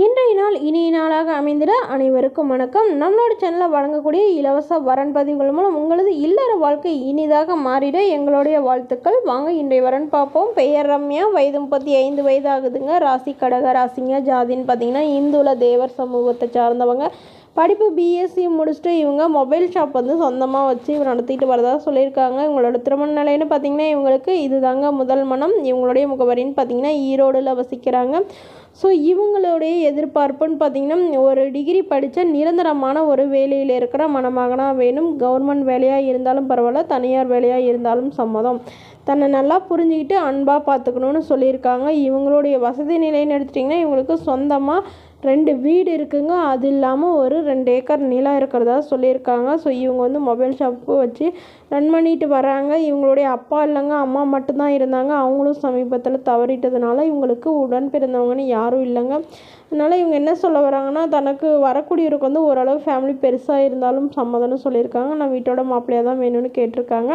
இன்றைய நாள் இனிய நாளாக அமைந்திட அனைவருக்கும் வணக்கம். நம்மளோட சேனலில் வழங்கக்கூடிய இலவச வரன் பதிவுகள் மூலம் உங்களது இல்லற வாழ்க்கை இனிதாக மாறிட எங்களுடைய வாழ்த்துக்கள். வாங்க இன்றைய வரன் பார்ப்போம். பெயர் ரம்யா, வயது 35 வயது ஆகுதுங்க. ராசி கடக ராசிங்க. ஜாதின்னு பார்த்தீங்கன்னா இந்துல தேவர் சமூகத்தை சார்ந்தவங்க. படிப்பு பிஎஸ்சி முடிச்சுட்டு இவங்க மொபைல் ஷாப் வந்து சொந்தமாக வச்சு நடத்திட்டு வரதாக சொல்லியிருக்காங்க. இவங்களோட திருமண நிலைன்னு பார்த்திங்கன்னா இவங்களுக்கு இது தாங்க முதல் மனம். இவங்களுடைய முகவரின்னு பார்த்திங்கன்னா ஈரோடில் வசிக்கிறாங்க. ஸோ இவங்களுடைய எதிர்பார்ப்புன்னு பார்த்திங்கன்னா ஒரு டிகிரி படித்த நிரந்தரமான ஒரு வேலையில் இருக்கிற மணமகனாக வேணும். கவர்மெண்ட் வேலையாக இருந்தாலும் பரவாயில்ல, தனியார் வேலையாக இருந்தாலும் சம்மதம். தன்னை நல்லா புரிஞ்சுக்கிட்டு அன்பாக பார்த்துக்கணுன்னு சொல்லியிருக்காங்க. இவங்களுடைய வசதி நிலைன்னு எடுத்துட்டிங்கன்னா இவங்களுக்கு சொந்தமாக 2 வீடு இருக்குங்க. அது இல்லாமல் ஒரு 2 ஏக்கர் நிலம் இருக்கிறதா சொல்லியிருக்காங்க. ஸோ இவங்க வந்து மொபைல் ஷாப்பு வச்சு ரன் பண்ணிட்டு வராங்க. இவங்களுடைய அப்பா இல்லைங்க, அம்மா மட்டும்தான் இருந்தாங்க. அவங்களும் சமீபத்தில் தவறிட்டதுனால இவங்களுக்கு உடன் பிறந்தவங்கன்னு யாரும் இல்லைங்க. அதனால் இவங்க என்ன சொல்ல வராங்கன்னா, தனக்கு வரக்கூடியவருக்கு வந்து ஓரளவு ஃபேமிலி பெருசாக இருந்தாலும் சம்மதம்னு சொல்லியிருக்காங்க. நான் வீட்டோட மாப்பிள்ளையாக தான் வேணும்னு கேட்டிருக்காங்க.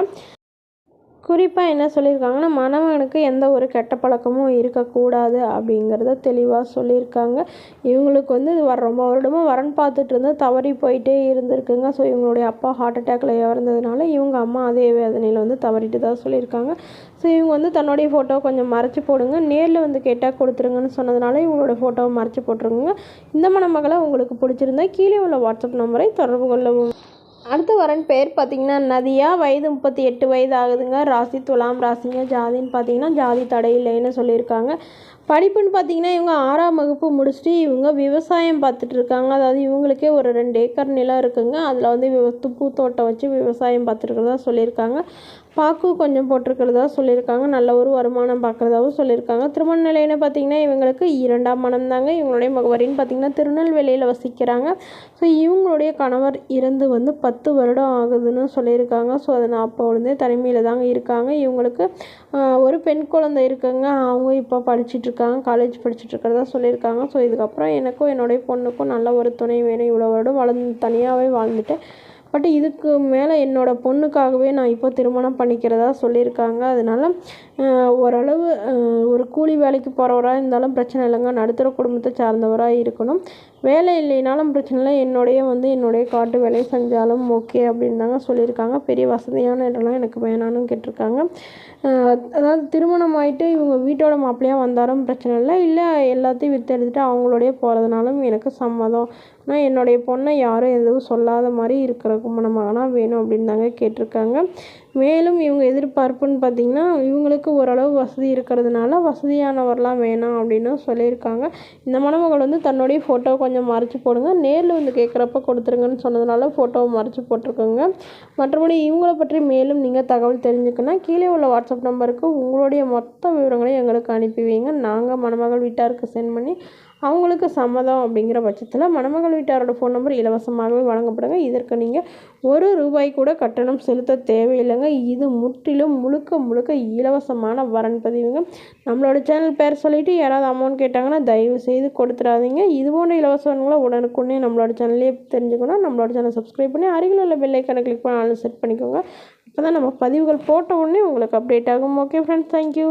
குறிப்பாக என்ன சொல்லியிருக்காங்கன்னா, மணமகனுக்கு எந்த ஒரு கெட்ட பழக்கமும் இருக்கக்கூடாது அப்படிங்கிறத தெளிவாக சொல்லியிருக்காங்க. இவங்களுக்கு வந்து ரொம்ப வருடமாக வரன் பார்த்துட்டு இருந்து தவறி போயிட்டே இருந்திருக்குங்க. ஸோ இவங்களுடைய அப்பா ஹார்ட் அட்டாக்ல இறந்ததுனால இவங்க அம்மா அதே வேதனையில் வந்து தவறிட்டு தான் சொல்லியிருக்காங்க. ஸோ இவங்க வந்து தன்னுடைய ஃபோட்டோ கொஞ்சம் மறைச்சி போடுங்க, நேரில் வந்து கேட்டால் கொடுத்துருங்கன்னு சொன்னதுனால இவங்களோட ஃபோட்டோவை மறைச்சி போட்டுருங்க. இந்த மணமகளை உங்களுக்கு பிடிச்சிருந்தா கீழே உள்ள வாட்ஸ்அப் நம்பரை தொடர்பு கொள்ளவும். அடுத்த வரன் பேர் பார்த்திங்கன்னா நதியா, வயது 38 வயது ஆகுதுங்க. ராசி துலாம் ராசிங்க. ஜாதின்னு பார்த்திங்கன்னா ஜாதி தடை இல்லைன்னு சொல்லியிருக்காங்க. படிப்புன்னு பார்த்திங்கன்னா இவங்க 6ஆம் வகுப்பு முடிச்சுட்டு இவங்க விவசாயம் பார்த்துட்ருக்காங்க. அதாவது இவங்களுக்கே ஒரு 2 ஏக்கர் நிலம் இருக்குங்க. அதில் வந்து பூத்தோட்டம் வச்சு விவசாயம் பார்த்துருக்கிறதா சொல்லியிருக்காங்க. பாக்கு கொஞ்சம் போட்டிருக்கிறதா சொல்லியிருக்காங்க. நல்ல ஒரு வருமானம் பார்க்குறதாகவும் சொல்லியிருக்காங்க. திருமண நிலைன்னு பார்த்திங்கன்னா இவங்களுக்கு 2ஆம் மனம் தாங்க. இவங்களுடைய முகவரின்னு பார்த்திங்கன்னா திருநெல்வேலியில் வசிக்கிறாங்க. ஸோ இவங்களுடைய கணவர் இறந்து வந்து 10 வருடம் ஆகுதுன்னு சொல்லியிருக்காங்க. ஸோ அதை நான் அப்போலேருந்தே தனிமையில் தாங்க இருக்காங்க. இவங்களுக்கு ஒரு பெண் குழந்தை இருக்குங்க. அவங்க இப்போ படிச்சுட்ருக்காங்க, காலேஜ் படிச்சுட்ருக்கிறதா சொல்லியிருக்காங்க. ஸோ இதுக்கப்புறம் எனக்கும் என்னுடைய பொண்ணுக்கும் நல்ல ஒரு துணை வேணும். இவ்வளோ வருடம் தனியாகவே வாழ்ந்துட்டேன். பட் இதுக்கு மேலே என்னோடய பொண்ணுக்காகவே நான் இப்போ திருமணம் பண்ணிக்கிறதா சொல்லியிருக்காங்க. அதனால் ஓரளவு ஒரு கூலி வேலைக்கு போகிறவராக இருந்தாலும் பிரச்சனை இல்லைங்க. நடுத்தர குடும்பத்தை சார்ந்தவராக இருக்கணும். வேலை இல்லைனாலும் பிரச்சனை இல்லை. என்னுடைய காட்டு வேலையை செஞ்சாலும் ஓகே அப்படின்னு தாங்க சொல்லியிருக்காங்க. பெரிய வசதியான இடம்லாம் எனக்கு வேணான்னு கேட்டிருக்காங்க. அதாவது திருமணம் ஆகிட்டு இவங்க வீட்டோட மாப்பிள்ளையாக வந்தாலும் பிரச்சனை இல்லை. இல்லை எல்லாத்தையும் விற்று எடுத்துகிட்டு அவங்களோடய போகிறதுனாலும் எனக்கு சம்மதம். ஆனால் என்னுடைய பொண்ணை யாரும் எதுவும் சொல்லாத மாதிரி இருக்கிற மணமகனாக வேணும் அப்படின்னு தாங்க கேட்டிருக்காங்க. மேலும் இவங்க எதிர்பார்ப்புன்னு பார்த்திங்கன்னா இவங்களுக்கு ஓரளவு வசதி இருக்கிறதுனால வசதியானவர்லாம் வேணாம் அப்படின்னு சொல்லியிருக்காங்க. இந்த மணமகள் வந்து தன்னுடைய ஃபோட்டோ கொஞ்சம் மறைச்சி போடுங்க, நேரில் வந்து கேட்குறப்ப கொடுத்துருங்கன்னு சொன்னதுனால ஃபோட்டோவை மறைச்சி போட்டிருக்கோங்க. மற்றபடி இவங்களை பற்றி மேலும் நீங்கள் தகவல் தெரிஞ்சுக்கணும், கீழே உள்ள வாட்ஸ்அப் நம்பருக்கு உங்களுடைய மொத்த விவரங்களையும் எங்களுக்கு அனுப்பி வைங்க. நாங்கள் மணமகள் வீட்டாருக்கு சென்ட் பண்ணி அவங்களுக்கு சம்மதம் அப்படிங்கிற பட்சத்தில் மணமகள் வீட்டாரோட ஃபோன் நம்பர் இலவசமாகவே வழங்கப்படுங்க. இதற்கு நீங்கள் ₹1 கூட கட்டணம் செலுத்த தேவையில்லைங்க. இது முற்றிலும் முழுக்க இலவசமான வரன் பதிவுங்க. நம்மளோட சேனல் பேர் சொல்லிவிட்டு யாராவது அமௌண்ட் கேட்டாங்கன்னா தயவு செய்து கொடுத்துடாதீங்க. இது போன்ற இலவசங்களை உடனுக்குடனே நம்மளோட சேனல்லே தெரிஞ்சுக்கணும். நம்மளோட சேனல் சப்ஸ்கிரைப் பண்ணி அருகில் உள்ள பெல் ஐக்கானை கிளிக் பண்ணி செட் பண்ணிக்கோங்க. அப்போ தான் நம்ம பதிவுகள் போட்ட உடனே உங்களுக்கு அப்டேட் ஆகும். Okay friends, thank you.